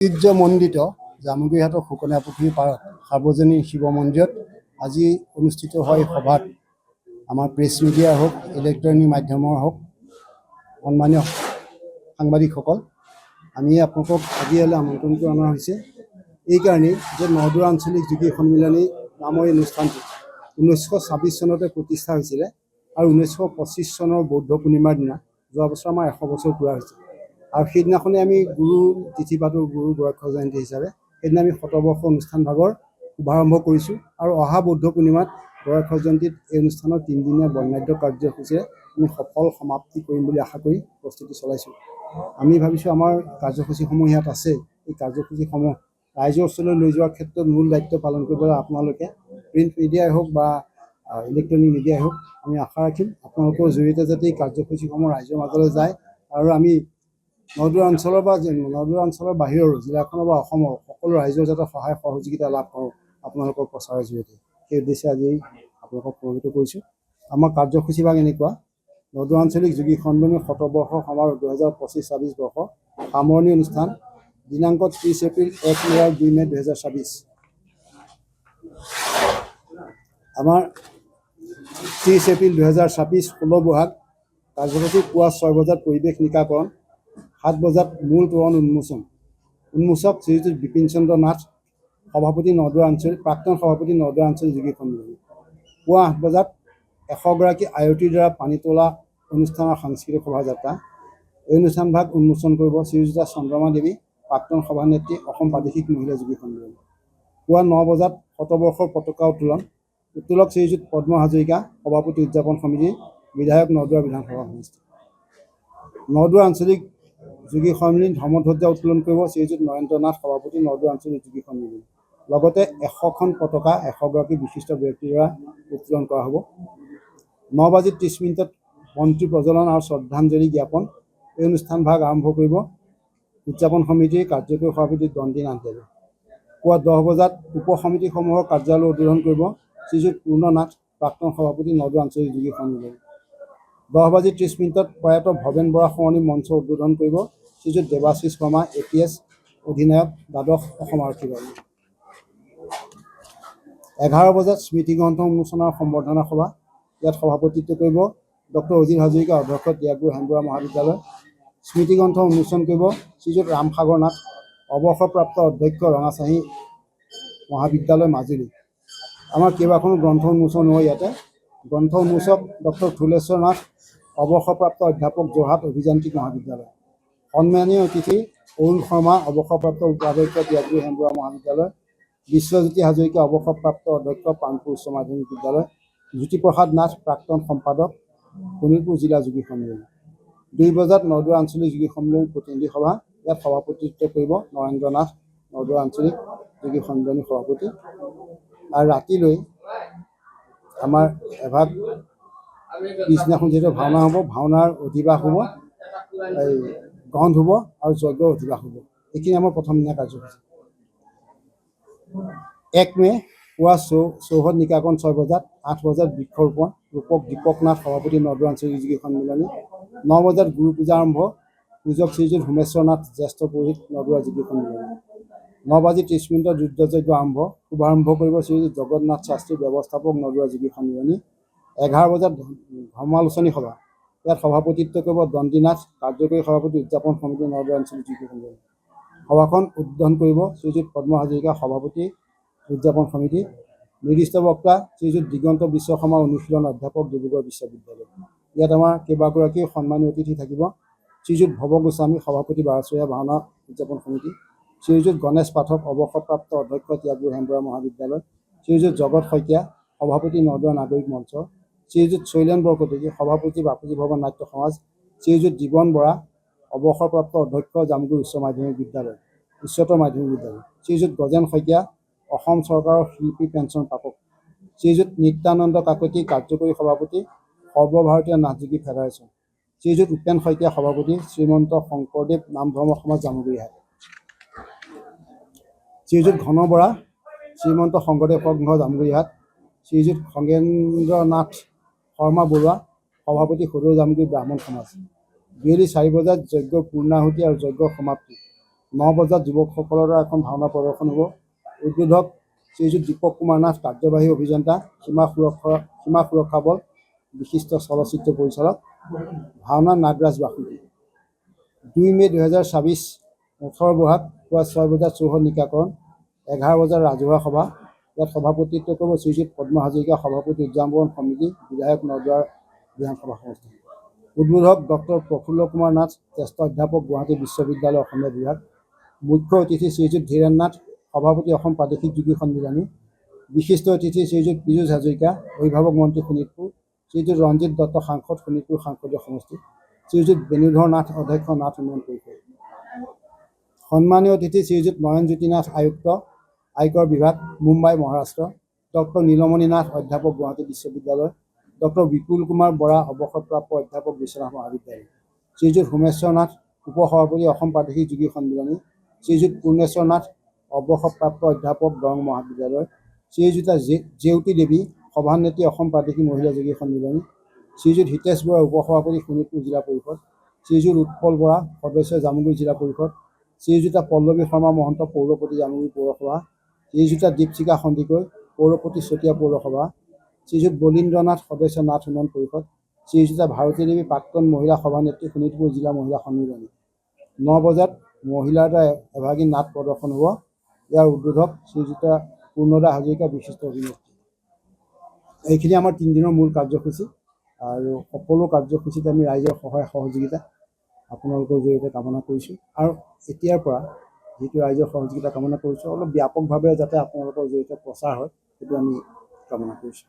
ঐতিহ্যমণ্ডিত জামুগুৰিহাটৰ শুকনীয়া পুখুৰী পাৰত সাৰ্বজনীন শিৱ মন্দিৰত আজি অনুষ্ঠিত হয় সভাত আমাৰ প্ৰেছ মিডিয়া হওক, ইলেক্ট্ৰনিক মাধ্যমৰ হওক, সন্মানীয় সাংবাদিকসকল, আমি আপোনালোকক আজি ইয়ালৈ আমন্ত্ৰণ কৰা হৈছে এইকাৰণেই যে নদুৰা আঞ্চলিক যোগী সন্মিলনী নামৰ এই অনুষ্ঠানটি 1926 চনতে প্ৰতিষ্ঠা হৈছিলে আৰু 1925 চনৰ বৌদ্ধ পূৰ্ণিমাৰ দিনা যোৱা বছৰ আমাৰ 100 বছৰ পূৰা হৈছে। আৰু সেইদিনাখনে আমি গুৰু তিথি পাতোঁ, গুৰু গোৰক্ষ জয়ন্তী হিচাপে। সেইদিনা আমি শতবৰ্ষ অনুষ্ঠান ভাগৰ শুভাৰম্ভ কৰিছোঁ আৰু অহা বৌদ্ধ পূৰ্ণিমাত গোৰক্ষ জয়ন্তীত এই অনুষ্ঠানৰ 3 দিনীয়া বৰ্ণাঢ্য কাৰ্যসূচীৰে আমি সফল সমাপ্তি কৰিম বুলি আশা কৰি প্ৰস্তুতি চলাইছোঁ। আমি ভাবিছোঁ আমাৰ কাৰ্যসূচীসমূহ ইয়াত আছে, এই কাৰ্যসূচীসমূহ ৰাইজৰ ওচৰলৈ লৈ যোৱাৰ ক্ষেত্ৰত মূল দায়িত্ব পালন কৰিবলৈ আপোনালোকে প্ৰিণ্ট মিডিয়াই হওক বা ইলেক্ট্ৰনিক মিডিয়াই হওক, আমি আশা ৰাখিম আপোনালোকৰ জৰিয়তে যাতে এই কাৰ্যসূচীসমূহ ৰাইজৰ মাজলৈ যায় আৰু আমি নদুৰা অঞ্চলৰ বা নদুৰা অঞ্চলৰ বাহিৰৰ জিলাখনৰ বা অসমৰ সকলো ৰাইজৰ যাতে সহায় সহযোগিতা লাভ কৰোঁ আপোনালোকৰ প্ৰচাৰৰ জৰিয়তে, সেই উদ্দেশ্যে আজি আপোনালোকক প্ৰেৰিত কৰিছোঁ। আমাৰ কাৰ্যসূচী ভাগ এনেকুৱা: নদুৰা আঞ্চলিক যোগী সন্মিলনী শতবৰ্ষ সমাৰোহ 2025-26 বৰ্ষ সামৰণি অনুষ্ঠান দিনাংক 30 এপ্ৰিল 1 মে আৰু 2 মে 2026। আমাৰ 30 এপ্ৰিল 2026 16 বহাগ কাৰ্যসূচী পুৱা 6 বজাত পৰিৱেশ নিকাকৰণ, 7 বজাত মূল তোৰণ উন্মোচক শ্ৰীযুত বিপিন চন্দ্ৰ নাথ, সভাপতি নদুৰা আঞ্চলিক, প্ৰাক্তন সভাপতি নদুৰা আঞ্চলিক যোগী সন্মিলনী। পুৱা 8 বজাত 100 গৰাকী আয়তীৰ দ্বাৰা পানী তোলা অনুষ্ঠানৰ সাংস্কৃতিক শোভাযাত্ৰা। এই অনুষ্ঠান ভাগ উন্মোচন কৰিব শ্ৰীযুতা চন্দ্ৰমা দেৱী, প্ৰাক্তন সভানেত্ৰী, অসম প্ৰাদেশিক মহিলা যোগী সন্মিলনী। পুৱা 9 বজাত শতবৰ্ষৰ পতাকা উত্তোলক শ্ৰীযুত পদ্ম হাজৰিকা, সভাপতি উদযাপন সমিতি, বিধায়ক নদুৰা বিধানসভা সমষ্টি। নদুৰা আঞ্চলিক যোগী সন্মিলনী ধৰ্মধ্বজা উত্তোলন কৰিব শ্ৰীযুত নৰেন্দ্ৰ নাথ, সভাপতি নদুৰা আঞ্চলিক যোগী সন্মিলনী। লগতে 100খন পতাকা 100 গৰাকী বিশিষ্ট ব্যক্তিৰ দ্বাৰা উত্তোলন কৰা হ'ব। 9:30 বন্তি প্ৰজ্বলন আৰু শ্ৰদ্ধাঞ্জলি জ্ঞাপন। এই অনুষ্ঠান ভাগ আৰম্ভ কৰিব উদযাপন সমিতিৰ কাৰ্যকৰী সভাপতি দণ্ডী নাথ দেৱে। পুৱা 10 বজাত উপ সমিতিসমূহৰ কাৰ্যালয় উদ্বোধন কৰিব শ্ৰীযুত পূৰ্ণ নাথ, প্ৰাক্তন সভাপতি নদুৰা আঞ্চলিক যোগী সন্মিলনী। 10:30 প্ৰয়াত ভৱেন বৰা সোঁৱৰণী মঞ্চ উদ্বোধন কৰিব শ্ৰীযুত দেৱাশিষ শৰ্মা, APS অধিনায়ক, দ্বাদশ অসম আৰক্ষী বাহিনী। 11 বজাত স্মৃতি গ্ৰন্থ উন্মোচন আৰু সম্বৰ্ধনা সভা। ইয়াত সভাপতিত্ব কৰিব ডক্টৰ অজিত হাজৰিকা, অধ্যক্ষ, ত্যাগগুৰু হেমবুঢ়া মহাবিদ্যালয়। স্মৃতি গ্ৰন্থ উন্মোচন কৰিব শ্ৰীযুত ৰামসাগৰ নাথ, অৱসৰপ্ৰাপ্ত অধ্যক্ষ, ৰঙাচাহী মহাবিদ্যালয়, মাজুলী। আমাৰ কেইবাখনো গ্ৰন্থ উন্মোচন হ'ব ইয়াতে। গ্ৰন্থ উন্মোচক ডক্টৰ থুলেশ্বৰ নাথ, অৱসৰপ্ৰাপ্ত অধ্যাপক, যোৰহাট অভিযান্ত্ৰিক মহাবিদ্যালয়। সন্মানীয় অতিথি অৰুণ শৰ্মা, অৱসৰপ্ৰাপ্ত উপাধ্যক্ষ, ত্যাগগুৰু হেমবুঢ়া মহাবিদ্যালয়। বিশ্বজ্যোতি হাজৰিকা, অৱসৰপ্ৰাপ্ত অধ্যক্ষ, প্ৰাণপুৰ উচ্চ মাধ্যমিক বিদ্যালয়। জ্যোতিপ্ৰসাদ নাথ, প্ৰাক্তন সম্পাদক, শোণিতপুৰ জিলা যোগী সন্মিলনী। 2 বজাত নদুৰা আঞ্চলিক যোগী সন্মিলনী প্ৰতিনিধি সভা। ইয়াত সভাপতিত্ব কৰিব নৰেন্দ্ৰ নাথ, নদুৰা আঞ্চলিক যোগী সন্মিলনী সভাপতি। আৰু ৰাতিলৈ আমাৰ এভাগ পিছদিনাখন যিহেতু ভাওনা হ'ব, ভাওনাৰ অধিবাস হ'ব, এই গন্ধ হ'ব আৰু যজ্ঞৰ অধিবাস হ'ব। এইখিনি আমাৰ প্ৰথম দিনা কাৰ্যসূচী। 1 মে পুৱা চৌহদ নিকাকৰণ 6 বজাত, 8 বজাত বৃক্ষৰোপণ, ৰূপক দীপক নাথ, সভাপতি নদুৰা আঞ্চলিক যোগী সন্মিলনী। 9 বজাত গুৰু পূজা আৰম্ভ, পূজক শ্ৰীযুত হোমেশ্বৰ নাথ, জ্যেষ্ঠ পুৰোহিত, নদুৰা যোগী সন্মিলনী। 9:30 ৰুদ্ৰযজ্ঞ আৰম্ভ, শুভাৰম্ভ কৰিব শ্ৰীযুত জগন্নাথ শাস্ত্ৰী, ব্যৱস্থাপক, নদুৰা যোগী সন্মিলনী। 11 বজাত ধৰ্মালোচনী সভা। ইয়াত সভাপতিত্ব কৰিব দণ্ডী নাথ, কাৰ্যকৰী সভাপতি, উদযাপন সমিতি, নদুৰা আঞ্চলিক যোগী সন্মিলনী। সভাখন উদ্বোধন কৰিব শ্ৰীযুত পদ্ম হাজৰিকা, সভাপতি, উদযাপন সমিতি। নিৰ্দিষ্ট বক্তা শ্ৰীযুত দিগন্ত বিশ্ব শৰ্মা, অনুশীলন অধ্যাপক, ডিব্ৰুগড় বিশ্ববিদ্যালয়। ইয়াত আমাৰ কেইবাগৰাকী সন্মানীয় অতিথি থাকিব: শ্ৰীযুত ভৱ গোস্বামী, সভাপতি, বাৰচৰীয়া ভাওনা উদযাপন সমিতি। শ্ৰীযুত গণেশ পাঠক, অৱসৰপ্ৰাপ্ত অধ্যক্ষ, ত্যাগগুৰু হেমবুঢ়া মহাবিদ্যালয়। শ্ৰীযুত জগত শইকীয়া, সভাপতি, নদুৰা নাগৰিক মঞ্চ। শ্ৰীযুত শৈলেন বৰকটকী, সভাপতি, বাপুজী ভৱন নাট্য সমাজ। শ্ৰীযুত জীৱন বৰা, অৱসৰপ্ৰাপ্ত অধ্যক্ষ, জামুগুৰি উচ্চ মাধ্যমিক বিদ্যালয়, উচ্চতৰ মাধ্যমিক বিদ্যালয়। শ্ৰীযুত গজেন শইকীয়া, অসম চৰকাৰৰ শিল্পী পেঞ্চন প্ৰাপক। শ্ৰীযুত নিত্যানন্দ কাকতি, কাৰ্যকৰী সভাপতি, সৰ্বভাৰতীয় নাথযোগী ফেডাৰেচন। শ্ৰীযুত উপেন শইকীয়া, সভাপতি, শ্ৰীমন্ত শংকৰদেৱ নাম ধৰ্ম সমাজ, জামুগুৰিহাট। শ্ৰীযুত ঘন বৰা, শ্ৰীমন্ত শংকৰদেৱ সংঘ, জামুগুৰিহাট। শ্ৰীযুত খগেন্দ্ৰ নাথ শৰ্মা বৰুৱা, সভাপতি, সদৌ জামুগুৰি ব্ৰাহ্মণ সমাজ। বিয়লি 4 বজাত যজ্ঞ পূৰ্ণাহুতি আৰু যজ্ঞ সমাপ্তি। 9 বজাত যুৱকসকলৰ দ্বাৰা এখন ভাওনা প্ৰদৰ্শন হ'ব। উদ্বোধক শ্ৰীযুত দীপক কুমাৰ নাথ, কাৰ্যবাহী অভিযন্তা, সীমা সুৰক্ষা বল, বিশিষ্ট চলচ্চিত্ৰ পৰিচালক। ভাওনা নাগৰাজ বাসুদেৱ। 2 মে 2024, 18 বহাগ, পুৱা 6 বজাত চৌহদ নিকাকৰণ, 11 বজাত ৰাজহুৱা সভা। ইয়াত সভাপতিত্ব কৰিব শ্ৰীযুত পদ্ম হাজৰিকা, সভাপতি উদযাপন সমিতি, বিধায়ক নলবাৰী বিধানসভা সমষ্টি। উদ্বোধক ডক্টৰ প্ৰফুল্ল কুমাৰ নাথ, জ্যেষ্ঠ অধ্যাপক, গুৱাহাটী বিশ্ববিদ্যালয় অসমীয়া বিভাগ। মুখ্য অতিথি শ্ৰীযুত ধীৰেন নাথ, সভাপতি অসম প্ৰাদেশিক যোগী সন্মিলনী। বিশিষ্ট অতিথি শ্ৰীযুত পীযুষ হাজৰিকা, অভিভাৱক মন্ত্ৰী শোণিতপুৰ। শ্ৰীযুত ৰঞ্জিত দত্ত, সাংসদ, শোণিতপুৰ সংসদীয় সমষ্টি। শ্ৰীযুত বেণুধৰ নাথ, অধ্যক্ষ, নাথ উন্নয়ন পৰিষদ। সন্মানীয় অতিথি শ্ৰীযুত নয়নজ্যোতি নাথ, আয়ুক্ত, আয়কৰ বিভাগ, মুম্বাই, মহাৰাষ্ট্ৰ। ডক্টৰ নীলমণি নাথ, অধ্যাপক, গুৱাহাটী বিশ্ববিদ্যালয়। ডক্টৰ বিপুল কুমাৰ বৰা, অৱসৰপ্ৰাপ্ত অধ্যাপক, বিশ্বনাথ মহাবিদ্যালয়। শ্ৰীযুত সোমেশ্বৰ নাথ, উপ-সভাপতি, অসম প্ৰাদেশিক যোগী সন্মিলনী। শ্ৰীযুত পূৰ্ণেশ্বৰ নাথ, অৱসৰপ্ৰাপ্ত অধ্যাপক, দৰং মহাবিদ্যালয়। শ্ৰীযুতা জেউতি দেৱী, সভানেত্ৰী, অসম প্ৰাদেশিক মহিলা যোগী সন্মিলনী। শ্ৰীযুত হিতেশ বৰা, উপসভাপতি, শোণিতপুৰ জিলা পৰিষদ। শ্ৰীযুত উৎপল বৰা, সদস্য, জামুগুৰি জিলা পৰিষদ। শ্ৰীযুতা পল্লৱী শৰ্মা মহন্ত, পৌৰপতি, জামুগুৰি পৌৰসভা। শ্ৰীযুতা দীপশিখা সন্দিকৈ, পৌৰপতি, চতিয়া পৌৰসভা। শ্ৰীযুত বলীন্দ্ৰ নাথ, সদস্য, নাথ উন্নয়ন পৰিষদ। শ্ৰীযুতা ভাৰতী দেৱী, প্ৰাক্তন মহিলা সভানেত্ৰী, শোণিতপুৰ জিলা মহিলা সন্মিলনী। 9 বজাত মহিলাৰ দ্বাৰা এভাগী নাট প্ৰদৰ্শন হ'ব। ইয়াৰ উদ্বোধক শ্ৰীযুতা পূৰ্ণদা হাজৰিকা, বিশিষ্ট অভিনেত্ৰী। এইখিনি আমাৰ 3 দিনৰ মূল কাৰ্যসূচী আৰু সকলো কাৰ্যসূচীত আমি ৰাইজৰ সহায় সহযোগিতা আপোনালোকৰ জৰিয়তে কামনা কৰিছোঁ। আৰু এতিয়াৰ পৰা যিটো ৰাইজৰ সহযোগিতা কামনা কৰিছোঁ, অলপ ব্যাপকভাৱে যাতে আপোনালোকৰ জৰিয়তে প্ৰচাৰ হয়, সেইটো আমি কামনা কৰিছোঁ।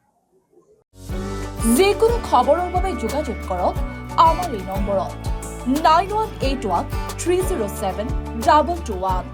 যিকোনো খবৰৰ বাবে যোগাযোগ কৰক আমাৰ এই নম্বৰত 9181 307 221।